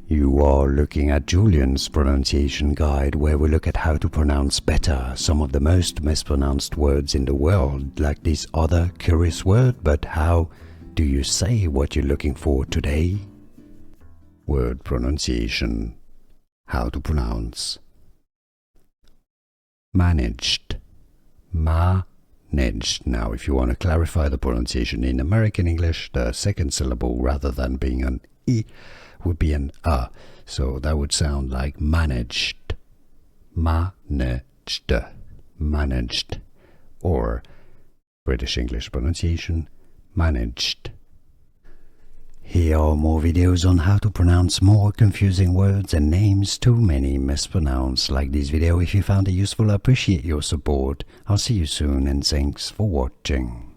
You are looking at Julian's pronunciation guide, where we look at how to pronounce better some of the most mispronounced words in the world, like this other curious word. But how do you say what you're looking for today? Word pronunciation. How to pronounce. Managed. Managed. Now, if you want to clarify the pronunciation in American English, the second syllable, rather than being an E, would be an A. So that would sound like managed. Managed. Managed. Or British English pronunciation, managed. Here are more videos on how to pronounce more confusing words and names too many mispronounced. Like this video if you found it useful. I appreciate your support. I'll see you soon and thanks for watching.